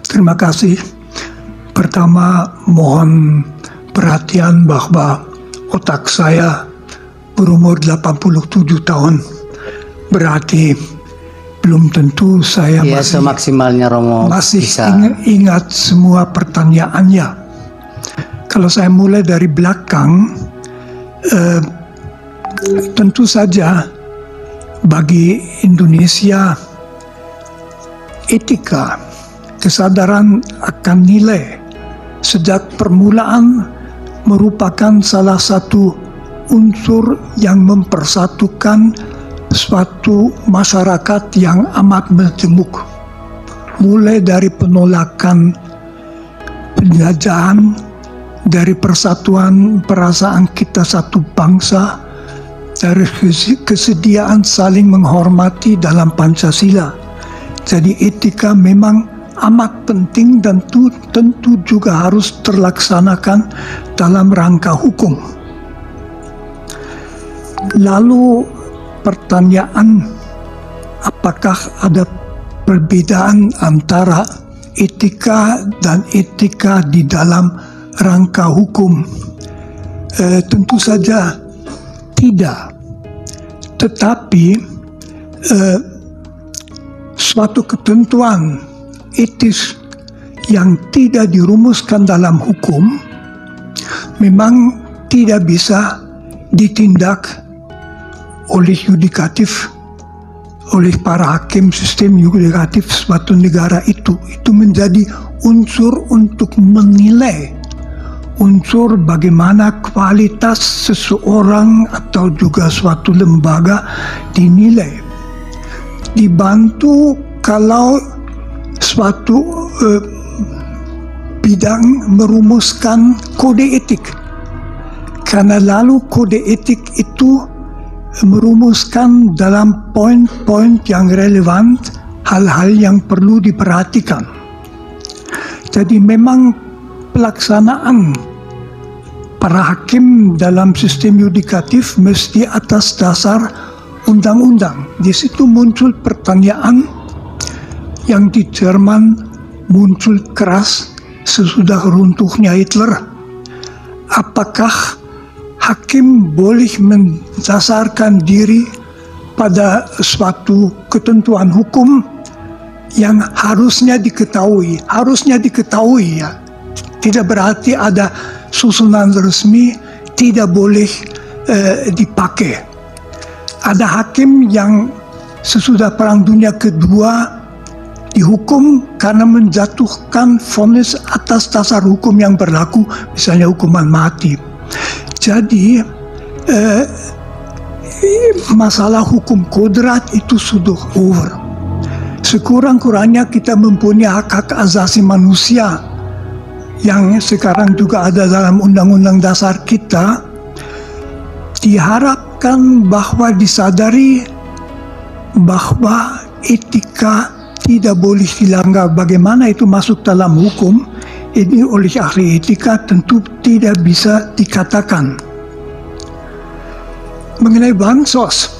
Terima kasih. Pertama, mohon perhatian bahwa otak saya berumur 87 tahun. Berarti belum tentu saya ya, semaksimalnya Romo masih bisa ingat semua pertanyaannya. Kalau saya mulai dari belakang, tentu saja bagi Indonesia etika, kesadaran akan nilai sejak permulaan merupakan salah satu unsur yang mempersatukan suatu masyarakat yang amat majemuk, mulai dari penolakan penjajahan, dari persatuan perasaan kita satu bangsa, dari kesediaan saling menghormati dalam Pancasila. Jadi etika memang amat penting dan tentu juga harus terlaksanakan dalam rangka hukum. Lalu pertanyaan, apakah ada perbedaan antara etika dan etika di dalam rangka hukum? Tentu saja tidak. Tetapi suatu ketentuan etis yang tidak dirumuskan dalam hukum memang tidak bisa ditindak oleh yudikatif, oleh para hakim sistem yudikatif suatu negara itu. Itu menjadi unsur untuk menilai, unsur bagaimana kualitas seseorang atau juga suatu lembaga dinilai. Dibantu kalau suatu bidang merumuskan kode etik, karena lalu kode etik itu merumuskan dalam poin-poin yang relevan hal-hal yang perlu diperhatikan. Jadi memang pelaksanaan para hakim dalam sistem yudikatif mesti atas dasar undang-undang. Di situ muncul pertanyaan yang di Jerman muncul keras sesudah runtuhnya Hitler. Apakah hakim boleh mendasarkan diri pada suatu ketentuan hukum yang harusnya diketahui ya. Tidak berarti ada susunan resmi tidak boleh dipakai. Ada hakim yang sesudah Perang Dunia Kedua dihukum karena menjatuhkan vonis atas dasar hukum yang berlaku, misalnya hukuman mati. Jadi masalah hukum kodrat itu sudah over. Sekurang-kurangnya kita mempunyai hak-hak asasi manusia yang sekarang juga ada dalam undang-undang dasar kita. Diharapkan bahwa disadari bahwa etika tidak boleh dilanggar. Bagaimana itu masuk dalam hukum, ini oleh ahli etika tentu tidak bisa dikatakan. Mengenai bansos,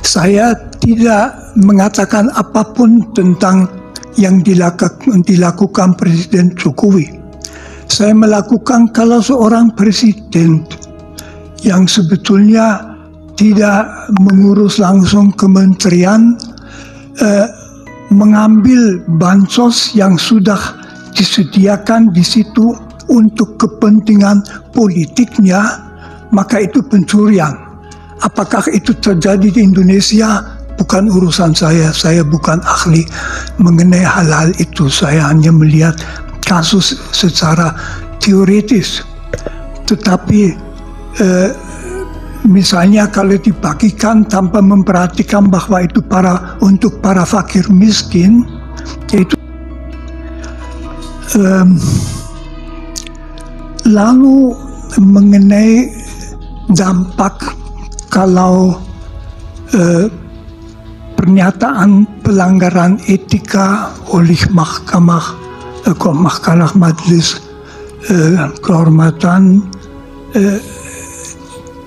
saya tidak mengatakan apapun tentang yang dilakukan Presiden Jokowi. Saya melakukan kalau seorang presiden yang sebetulnya tidak mengurus langsung kementerian, mengambil bansos yang sudah disediakan di situ untuk kepentingan politiknya, maka itu pencurian. Apakah itu terjadi di Indonesia? Bukan urusan saya bukan ahli mengenai hal-hal itu. Saya hanya melihat kasus secara teoritis. Tetapi misalnya kalau dibagikan tanpa memperhatikan bahwa itu untuk para fakir miskin, yaitu lalu mengenai dampak kalau pernyataan pelanggaran etika oleh Mahkamah Majelis Kehormatan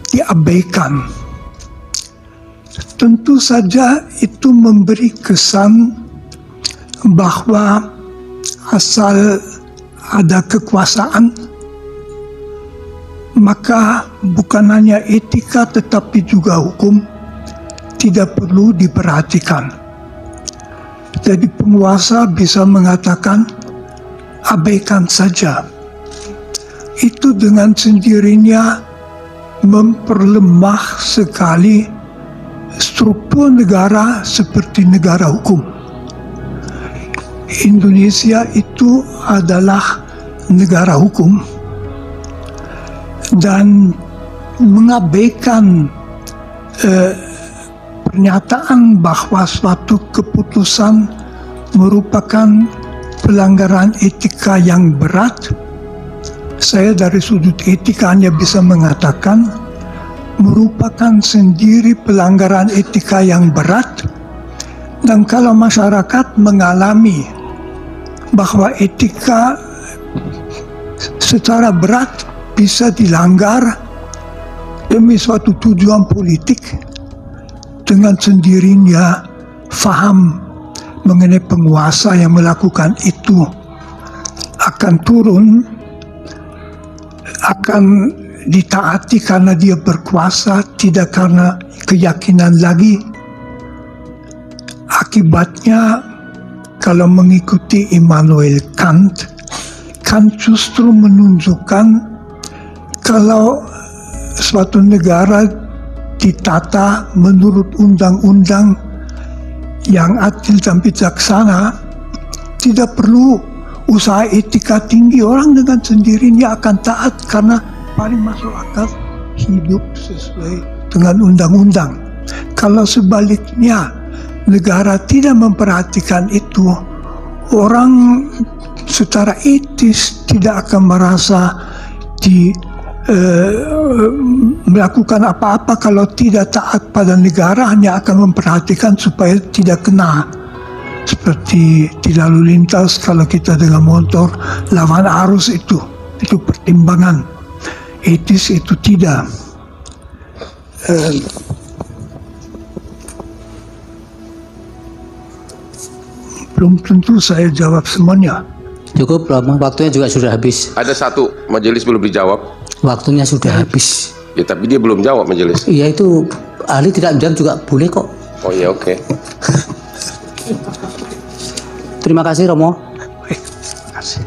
diabaikan. Tentu saja itu memberi kesan bahwa asal ada kekuasaan, maka bukan hanya etika tetapi juga hukum tidak perlu diperhatikan. Jadi penguasa bisa mengatakan abaikan saja. Itu dengan sendirinya memperlemah sekali struktur negara seperti negara hukum. Indonesia itu adalah negara hukum, dan mengabaikan pernyataan bahwa suatu keputusan merupakan pelanggaran etika yang berat, saya dari sudut etika hanya bisa mengatakan merupakan sendiri pelanggaran etika yang berat. Dan kalau masyarakat mengalami bahwa etika secara berat bisa dilanggar demi suatu tujuan politik, dengan sendirinya faham mengenai penguasa yang melakukan itu akan turun, akan ditaati karena dia berkuasa, tidak karena keyakinan lagi. Akibatnya, kalau mengikuti Immanuel Kant, Kant justru menunjukkan kalau suatu negara ditata menurut undang-undang yang adil dan bijaksana, tidak perlu usaha etika tinggi. Orang dengan sendirinya akan taat karena paling masuk akal hidup sesuai dengan undang-undang. Kalau sebaliknya negara tidak memperhatikan itu, orang secara etis tidak akan merasa melakukan apa-apa kalau tidak taat pada negara, hanya akan memperhatikan supaya tidak kena. Seperti di lalu lintas, kalau kita dengan motor lawan arus, itu pertimbangan etis, itu tidak. Belum tentu saya jawab semuanya. Cukup, waktunya juga sudah habis. Ada satu majelis belum dijawab. Waktunya sudah habis. Ya, tapi dia belum jawab majelis. Iya, itu ahli tidak menjawab juga boleh kok. Oh iya, oke. Terima kasih Romo. Baik, terima kasih.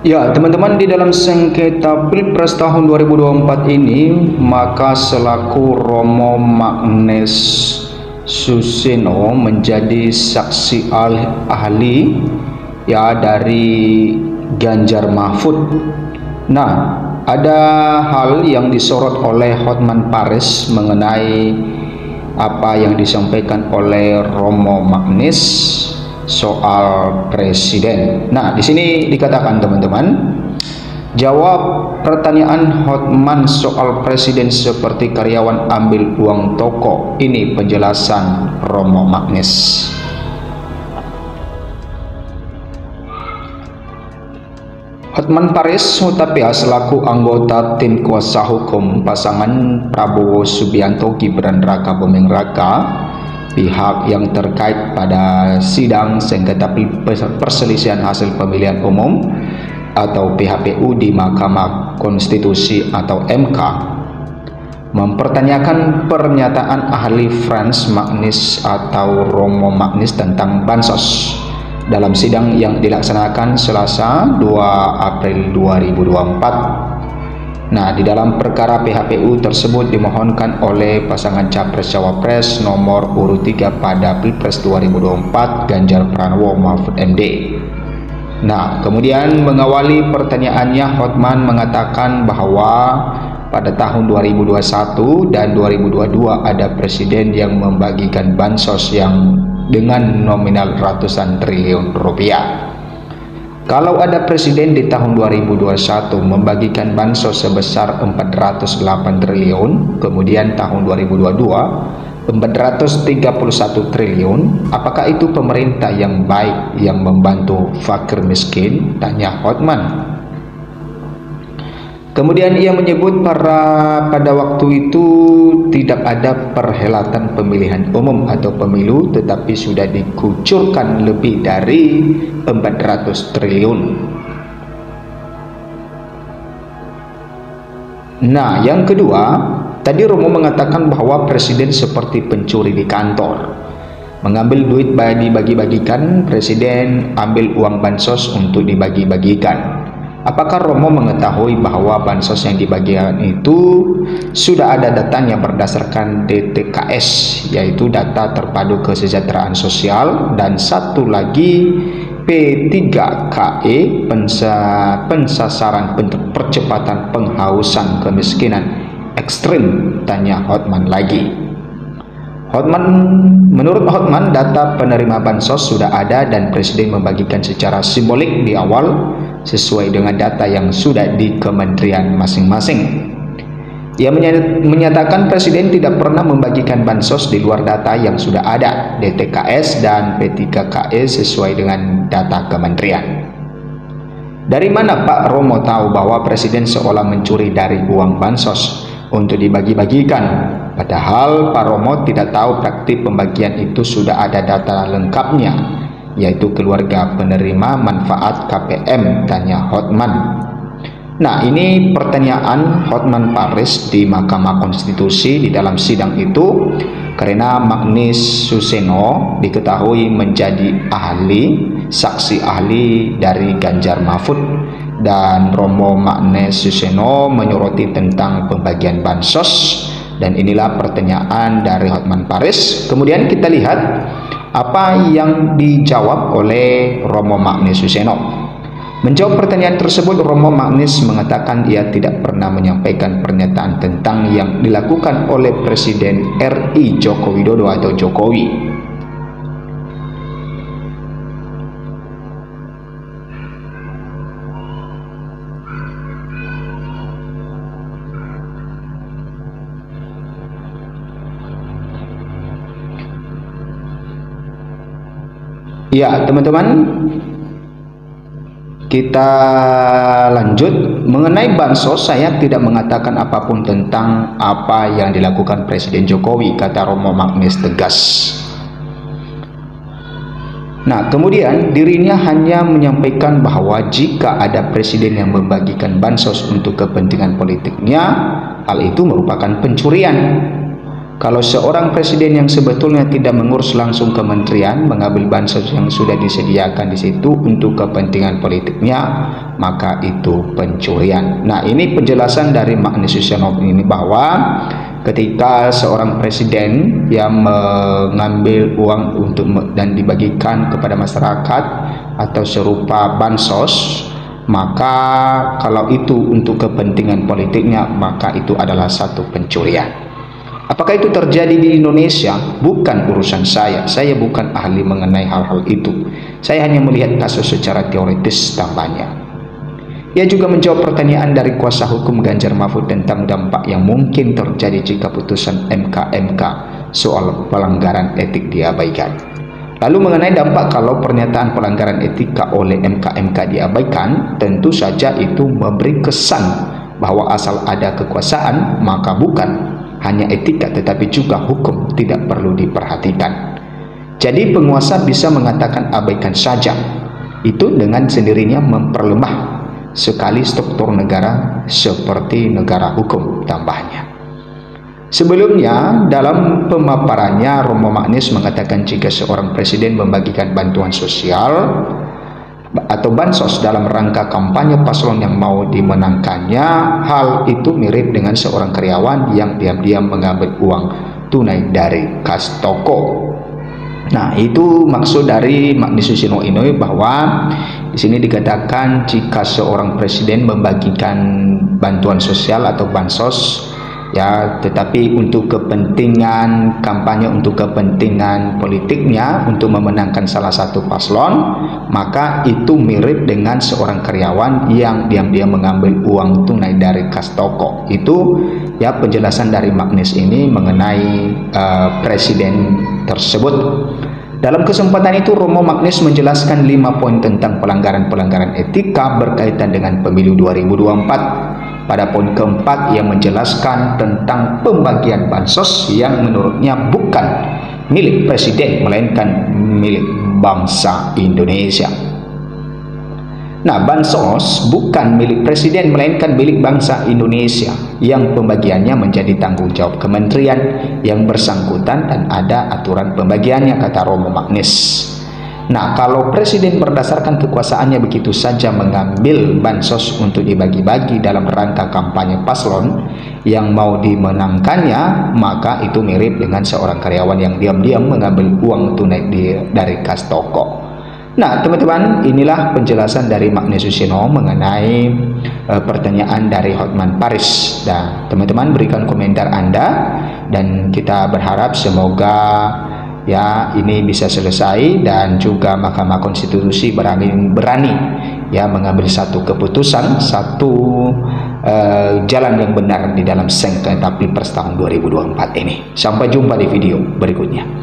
Ya, teman-teman, di dalam sengketa Pilpres tahun 2024 ini, maka selaku Romo Magnes Suseno menjadi saksi ahli ya dari Ganjar Mahfud. Nah, ada hal yang disorot oleh Hotman Paris mengenai apa yang disampaikan oleh Romo Magnes soal presiden. Nah, di sini dikatakan, teman-teman, jawab pertanyaan Hotman soal presiden seperti karyawan ambil uang toko. Ini penjelasan Romo Magnes. Hotman Paris Hutapea selaku anggota tim kuasa hukum pasangan Prabowo Subianto Gibran Raka Buming Raka, pihak yang terkait pada sidang sengketa perselisihan hasil pemilihan umum atau PHPU di Mahkamah Konstitusi atau MK, mempertanyakan pernyataan ahli Frans Magnis atau Romo Magnis tentang bansos dalam sidang yang dilaksanakan Selasa 2 April 2024. Nah, di dalam perkara PHPU tersebut dimohonkan oleh pasangan Capres-Cawapres nomor urut 3 pada Pilpres 2024 Ganjar Pranowo Mahfud MD. Nah, kemudian mengawali pertanyaannya, Hotman mengatakan bahwa pada tahun 2021 dan 2022 ada presiden yang membagikan bansos yang dengan nominal ratusan triliun rupiah. Kalau ada presiden di tahun 2021 membagikan bansos sebesar 408 triliun, kemudian tahun 2022 431 triliun, apakah itu pemerintah yang baik yang membantu fakir miskin? Tanya Hotman. Kemudian ia menyebut pada waktu itu tidak ada perhelatan pemilihan umum atau pemilu, tetapi sudah dikucurkan lebih dari 400 triliun. Nah, yang kedua, tadi Romo mengatakan bahwa presiden seperti pencuri di kantor. Mengambil duit dibagi-bagikan, presiden ambil uang bansos untuk dibagi-bagikan. Apakah Romo mengetahui bahwa bansos yang dibagikan itu sudah ada datanya berdasarkan DTKS, yaitu data terpadu kesejahteraan sosial, dan satu lagi P3KE, pensasaran percepatan penghausan kemiskinan ekstrim, tanya Hotman lagi. Menurut Hotman, data penerima bansos sudah ada dan presiden membagikan secara simbolik di awal sesuai dengan data yang sudah di kementerian masing-masing. Ia menyatakan presiden tidak pernah membagikan bansos di luar data yang sudah ada, DTKS dan P3KE sesuai dengan data kementerian. Dari mana Pak Romo tahu bahwa presiden seolah mencuri dari uang bansos untuk dibagi-bagikan? Padahal Pak Romo tidak tahu praktik pembagian itu sudah ada data lengkapnya, yaitu keluarga penerima manfaat KPM, tanya Hotman. Nah, ini pertanyaan Hotman Paris di Mahkamah Konstitusi di dalam sidang itu, karena Magnis Suseno diketahui menjadi saksi ahli dari Ganjar Mahfud, dan Romo Magnis Suseno menyoroti tentang pembagian bansos, dan inilah pertanyaan dari Hotman Paris. Kemudian kita lihat apa yang dijawab oleh Romo Magnis Suseno. Menjawab pertanyaan tersebut, Romo Magnis mengatakan ia tidak pernah menyampaikan pernyataan tentang yang dilakukan oleh Presiden RI Joko Widodo atau Jokowi. Ya, teman-teman, kita lanjut. Mengenai bansos, saya tidak mengatakan apapun tentang apa yang dilakukan Presiden Jokowi, kata Romo Magnis tegas. Nah, kemudian dirinya hanya menyampaikan bahwa jika ada presiden yang membagikan bansos untuk kepentingan politiknya, hal itu merupakan pencurian. Kalau seorang presiden yang sebetulnya tidak mengurus langsung kementerian mengambil bansos yang sudah disediakan di situ untuk kepentingan politiknya, maka itu pencurian. Nah, ini penjelasan dari Magnis Suseno ini bahwa ketika seorang presiden yang mengambil uang dan dibagikan kepada masyarakat atau serupa bansos, maka kalau itu untuk kepentingan politiknya, maka itu adalah satu pencurian. Apakah itu terjadi di Indonesia? Bukan urusan saya. Saya bukan ahli mengenai hal-hal itu. Saya hanya melihat kasus secara teoritis, tambahnya. Ia juga menjawab pertanyaan dari kuasa hukum Ganjar Mahfud tentang dampak yang mungkin terjadi jika putusan MK soal pelanggaran etik diabaikan. Lalu mengenai dampak kalau pernyataan pelanggaran etika oleh MK diabaikan, tentu saja itu memberi kesan bahwa asal ada kekuasaan, maka bukan hanya etika tetapi juga hukum tidak perlu diperhatikan. Jadi penguasa bisa mengatakan abaikan saja, itu dengan sendirinya memperlemah sekali struktur negara seperti negara hukum, tambahnya. Sebelumnya dalam pemaparannya, Romo Magnis mengatakan jika seorang presiden membagikan bantuan sosial atau bansos dalam rangka kampanye paslon yang mau dimenangkannya, hal itu mirip dengan seorang karyawan yang diam-diam mengambil uang tunai dari kas toko. Nah, itu maksud dari Magnis Suseno ini, bahwa di sini dikatakan jika seorang presiden membagikan bantuan sosial atau bansos, ya, tetapi untuk kepentingan kampanye, untuk kepentingan politiknya, untuk memenangkan salah satu paslon, maka itu mirip dengan seorang karyawan yang diam-diam mengambil uang tunai dari kas toko. Itu ya penjelasan dari Magnis ini mengenai presiden tersebut. Dalam kesempatan itu, Romo Magnis menjelaskan 5 poin tentang pelanggaran-pelanggaran etika berkaitan dengan pemilu 2024. pada poin keempat yang menjelaskan tentang pembagian bansos yang menurutnya bukan milik presiden melainkan milik bangsa Indonesia. Nah, bansos bukan milik presiden melainkan milik bangsa Indonesia yang pembagiannya menjadi tanggung jawab kementerian yang bersangkutan dan ada aturan pembagiannya, kata Romo Magnis. Nah, kalau presiden berdasarkan kekuasaannya begitu saja mengambil bansos untuk dibagi-bagi dalam rangka kampanye paslon yang mau dimenangkannya, maka itu mirip dengan seorang karyawan yang diam-diam mengambil uang tunai dari kas toko. Nah, teman-teman, inilah penjelasan dari Magnis Suseno mengenai pertanyaan dari Hotman Paris. Dan teman-teman berikan komentar Anda, dan kita berharap semoga ya ini bisa selesai dan juga Mahkamah Konstitusi berani ya mengambil satu keputusan, satu jalan yang benar di dalam sengketa Pilpres tahun 2024 ini. Sampai jumpa di video berikutnya.